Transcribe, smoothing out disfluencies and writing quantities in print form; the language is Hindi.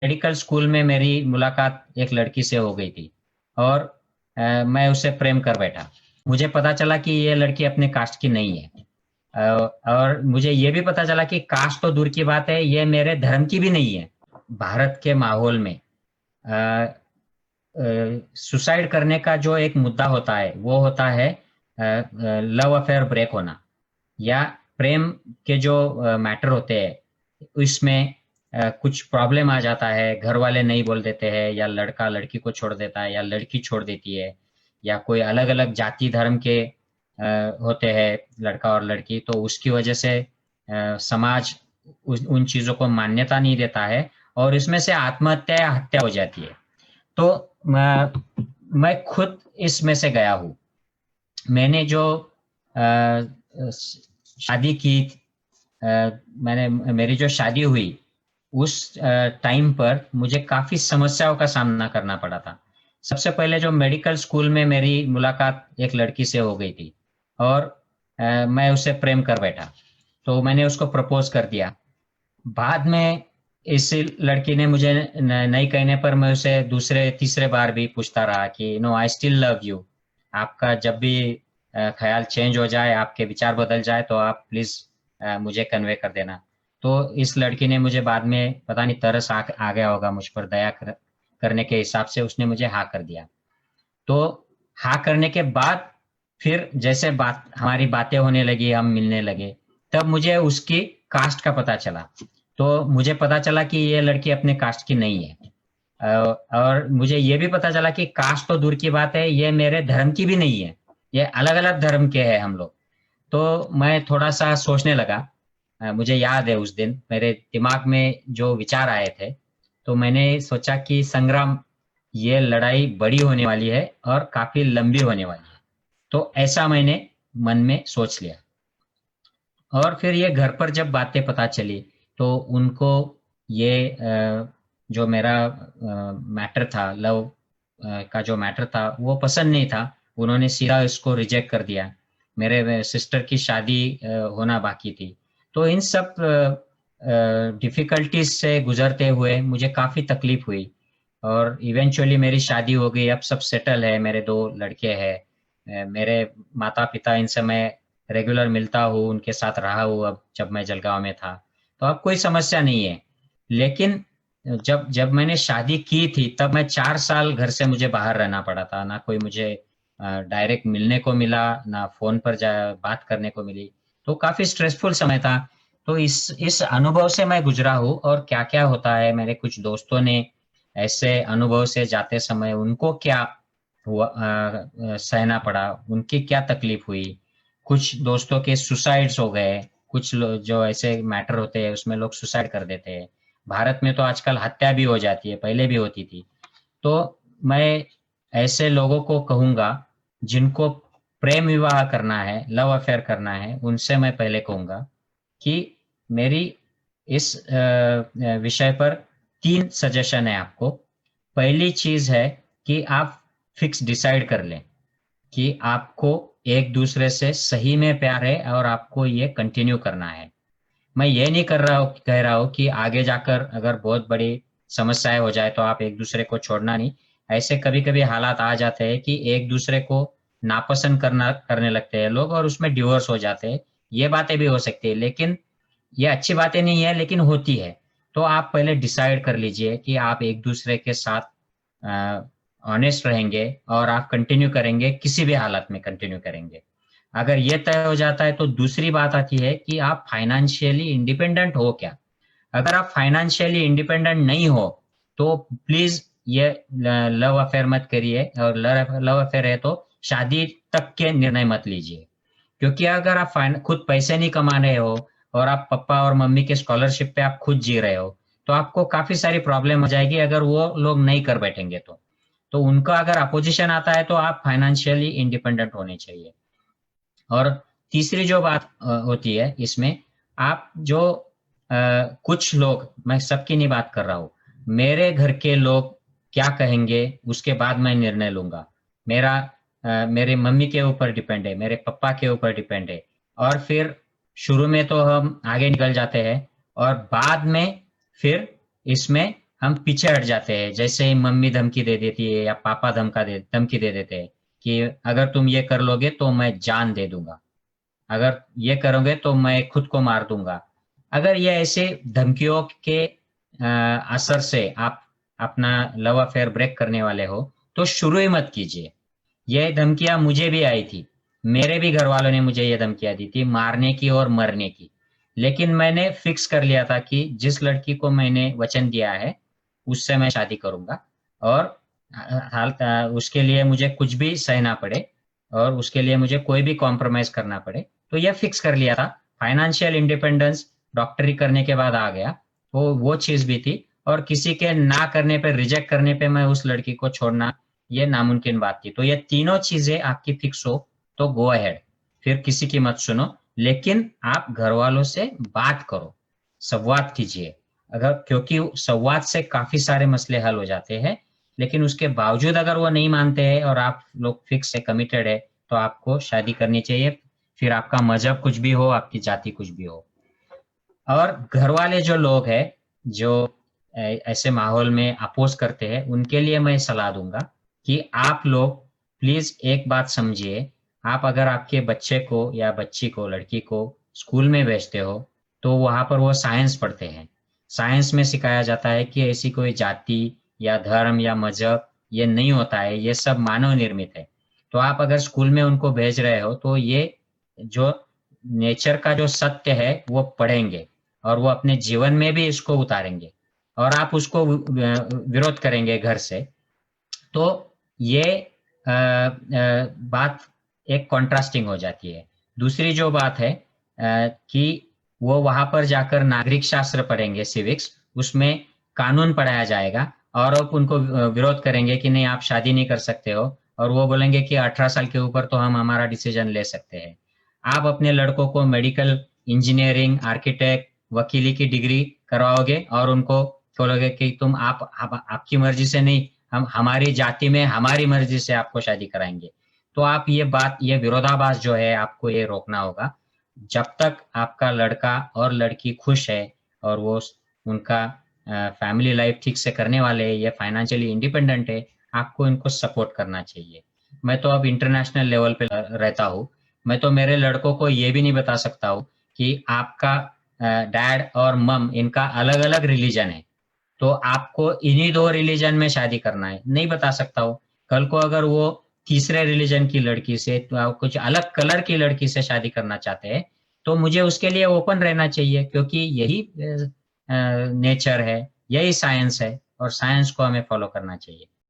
मेडिकल स्कूल में मेरी मुलाकात एक लड़की से हो गई थी और मैं उससे प्रेम कर बैठा। मुझे पता चला कि ये लड़की अपने कास्ट की नहीं है। और मुझे ये भी पता चला कि कास्ट तो दूर की बात है, ये मेरे धर्म की भी नहीं है। भारत के माहौल में सुसाइड करने का जो एक मुद्दा होता है वो होता है लव अफेयर ब्रेक होना, या प्रेम के जो मैटर होते हैं इसमें कुछ प्रॉब्लम आ जाता है, घर वाले नहीं बोल देते हैं, या लड़का लड़की को छोड़ देता है, या लड़की छोड़ देती है, या कोई अलग अलग जाति धर्म के होते हैं लड़का और लड़की, तो उसकी वजह से समाज उन चीजों को मान्यता नहीं देता है और इसमें से आत्महत्या या हत्या हो जाती है। तो मैं खुद इसमें से गया हूँ। मैंने जो शादी की, मैंने मेरी जो शादी हुई उस टाइम पर मुझे काफी समस्याओं का सामना करना पड़ा था। सबसे पहले जो मेडिकल स्कूल में मेरी मुलाकात एक लड़की से हो गई थी और मैं उससे प्रेम कर बैठा, तो मैंने उसको प्रपोज कर दिया। बाद में इस लड़की ने मुझे नहीं कहने पर मैं उसे दूसरे तीसरे बार भी पूछता रहा कि no I still love you. आपका जब भी ख्याल चेंज हो जाए, आपके विचार बदल जाए, तो आप प्लीज मुझे कन्वे कर देना। तो इस लड़की ने मुझे बाद में पता नहीं तरस आ गया होगा मुझ पर, दया करने के हिसाब से उसने मुझे हाँ कर दिया। तो हाँ करने के बाद फिर जैसे हमारी बातें होने लगी, हम मिलने लगे, तब मुझे उसकी कास्ट का पता चला। तो मुझे पता चला कि ये लड़की अपने कास्ट की नहीं है। और मुझे ये भी पता चला कि कास्ट तो दूर की बात है, ये मेरे धर्म की भी नहीं है, ये अलग अलग धर्म के हैं हम लोग। तो मैं थोड़ा सा सोचने लगा। मुझे याद है उस दिन मेरे दिमाग में जो विचार आए थे, तो मैंने सोचा कि संग्राम, ये लड़ाई बड़ी होने वाली है और काफी लंबी होने वाली है। तो ऐसा मैंने मन में सोच लिया। और फिर ये घर पर जब बातें पता चली तो उनको ये जो मेरा मैटर था, लव का जो मैटर था वो पसंद नहीं था। उन्होंने सीधा इसको रिजेक्ट कर दिया। मेरे सिस्टर की शादी होना बाकी थी। तो इन सब डिफिकल्टीज से गुजरते हुए मुझे काफी तकलीफ हुई और इवेंचुअली मेरी शादी हो गई। अब सब सेटल है, मेरे दो लड़के हैं, मेरे माता पिता, इनसे मैं रेगुलर मिलता हूँ, उनके साथ रहा हूँ अब जब मैं जलगांव में था। तो अब कोई समस्या नहीं है। लेकिन जब जब मैंने शादी की थी तब मैं 4 साल घर से मुझे बाहर रहना पड़ा था। ना कोई मुझे डायरेक्ट मिलने को मिला, ना फोन पर बात करने को मिली। तो काफी स्ट्रेसफुल समय था। तो इस अनुभव से मैं गुजरा हूँ और क्या क्या होता है, मेरे कुछ दोस्तों ने ऐसे अनुभव से जाते समय उनको क्या हुआ, सहना पड़ा, उनकी क्या तकलीफ हुई। कुछ दोस्तों के सुसाइड्स हो गए, कुछ जो ऐसे मैटर होते हैं उसमें लोग सुसाइड कर देते हैं। भारत में तो आजकल हत्या भी हो जाती है, पहले भी होती थी। तो मैं ऐसे लोगों को कहूंगा जिनको प्रेम विवाह करना है, लव अफेयर करना है, उनसे मैं पहले कहूंगा कि मेरी इस विषय पर 3 सजेशन है आपको। पहली चीज है कि आप फिक्स डिसाइड कर लें कि आपको एक दूसरे से सही में प्यार है और आपको ये कंटिन्यू करना है। मैं ये नहीं कह रहा हूँ कि आगे जाकर अगर बहुत बड़ी समस्याएं हो जाए तो आप एक दूसरे को छोड़ना नहीं। ऐसे कभी कभी हालात आ जाते हैं कि एक दूसरे को नापसंद करने लगते हैं लोग और उसमें डिवोर्स हो जाते हैं। ये बातें भी हो सकती है, लेकिन ये अच्छी बातें नहीं है, लेकिन होती है। तो आप पहले डिसाइड कर लीजिए कि आप एक दूसरे के साथ ऑनेस्ट रहेंगे और आप कंटिन्यू करेंगे, किसी भी हालत में कंटिन्यू करेंगे। अगर ये तय हो जाता है तो दूसरी बात आती है कि आप फाइनेंशियली इंडिपेंडेंट हो क्या। अगर आप फाइनेंशियली इंडिपेंडेंट नहीं हो तो प्लीज ये लव अफेयर मत करिए, और लव अफेयर है तो शादी तक के निर्णय मत लीजिए। क्योंकि अगर आप खुद पैसे नहीं कमा रहे हो और आप पापा और मम्मी के स्कॉलरशिप पे आप खुद जी रहे हो, तो आपको काफी सारी प्रॉब्लम हो जाएगी अगर वो लोग नहीं कर बैठेंगे तो उनका अगर अपोजिशन आता है तो आप फाइनेंशियली इंडिपेंडेंट होने चाहिए। और तीसरी जो बात होती है इसमें, आप जो कुछ लोग, मैं सबकी नहीं बात कर रहा हूँ, मेरे घर के लोग क्या कहेंगे उसके बाद मैं निर्णय लूंगा। मेरे मम्मी के ऊपर डिपेंड है, मेरे पापा के ऊपर डिपेंड है। और फिर शुरू में तो हम आगे निकल जाते हैं और बाद में फिर इसमें हम पीछे हट जाते हैं। जैसे ही मम्मी धमकी दे देती है या पापा धमकी दे देते हैं कि अगर तुम ये कर लोगे तो मैं जान दे दूंगा, अगर ये करोगे तो मैं खुद को मार दूंगा। अगर ये ऐसे धमकियों के असर से आप अपना लव अफेयर ब्रेक करने वाले हो तो शुरू ही मत कीजिए। ये धमकियां मुझे भी आई थी, मेरे भी घर वालों ने मुझे ये धमकियां दी थी, मारने की और मरने की। लेकिन मैंने फिक्स कर लिया था कि जिस लड़की को मैंने वचन दिया है उससे मैं शादी करूंगा, और उसके लिए मुझे कुछ भी सहना पड़े और उसके लिए मुझे कोई भी कॉम्प्रोमाइज करना पड़े। तो यह फिक्स कर लिया था। फाइनेंशियल इंडिपेंडेंस डॉक्टरी करने के बाद आ गया, वो चीज भी थी। और किसी के ना करने पे, रिजेक्ट करने पे मैं उस लड़की को छोड़ना ये नामुमकिन बात थी। तो ये तीनों चीजें आपकी फिक्स हो तो गो अहेड, फिर किसी की मत सुनो। लेकिन आप घर वालों से बात करो, संवाद कीजिए। अगर, क्योंकि संवाद से काफी सारे मसले हल हो जाते हैं। लेकिन उसके बावजूद अगर वो नहीं मानते हैं और आप लोग फिक्स है, कमिटेड है, तो आपको शादी करनी चाहिए। फिर आपका मजहब कुछ भी हो, आपकी जाति कुछ भी हो। और घर वाले जो लोग हैं जो ऐसे माहौल में अपोज करते हैं, उनके लिए मैं सलाह दूंगा कि आप लोग प्लीज एक बात समझिए। आप अगर आपके बच्चे को या बच्ची को, लड़की को स्कूल में भेजते हो तो वहां पर वो साइंस पढ़ते हैं। साइंस में सिखाया जाता है कि ऐसी कोई जाति या धर्म या मजहब ये नहीं होता है, ये सब मानव निर्मित है। तो आप अगर स्कूल में उनको भेज रहे हो तो ये जो नेचर का जो सत्य है वो पढ़ेंगे और वो अपने जीवन में भी इसको उतारेंगे, और आप उसको विरोध करेंगे घर से। तो ये बात एक कॉन्ट्रास्टिंग हो जाती है। दूसरी जो बात है कि वो वहां पर जाकर नागरिक शास्त्र पढ़ेंगे, सिविक्स, उसमें कानून पढ़ाया जाएगा, और आप उनको विरोध करेंगे कि नहीं आप शादी नहीं कर सकते हो, और वो बोलेंगे कि 18 साल के ऊपर तो हम हमारा डिसीजन ले सकते हैं। आप अपने लड़कों को मेडिकल, इंजीनियरिंग, आर्किटेक्ट, वकीली की डिग्री करवाओगे और उनको बोलोगे कि तुम आपकी मर्जी से नहीं, हम हमारी जाति में हमारी मर्जी से आपको शादी कराएंगे। तो आप ये विरोधाभास जो है आपको ये रोकना होगा। जब तक आपका लड़का और लड़की खुश है और वो उनका फैमिली लाइफ ठीक से करने वाले हैं, ये फाइनेंशियली इंडिपेंडेंट है, आपको इनको सपोर्ट करना चाहिए। मैं तो अब इंटरनेशनल लेवल पे रहता हूँ। मैं तो मेरे लड़कों को ये भी नहीं बता सकता हूँ कि आपका डैड और मम इनका अलग अलग रिलीजन है, तो आपको इन्हीं दो रिलीजन में शादी करना है, नहीं बता सकता हूँ। कल को अगर वो तीसरे रिलीजन की लड़की से, तो कुछ अलग कलर की लड़की से शादी करना चाहते हैं, तो मुझे उसके लिए ओपन रहना चाहिए, क्योंकि यही नेचर है, यही साइंस है, और साइंस को हमें फॉलो करना चाहिए।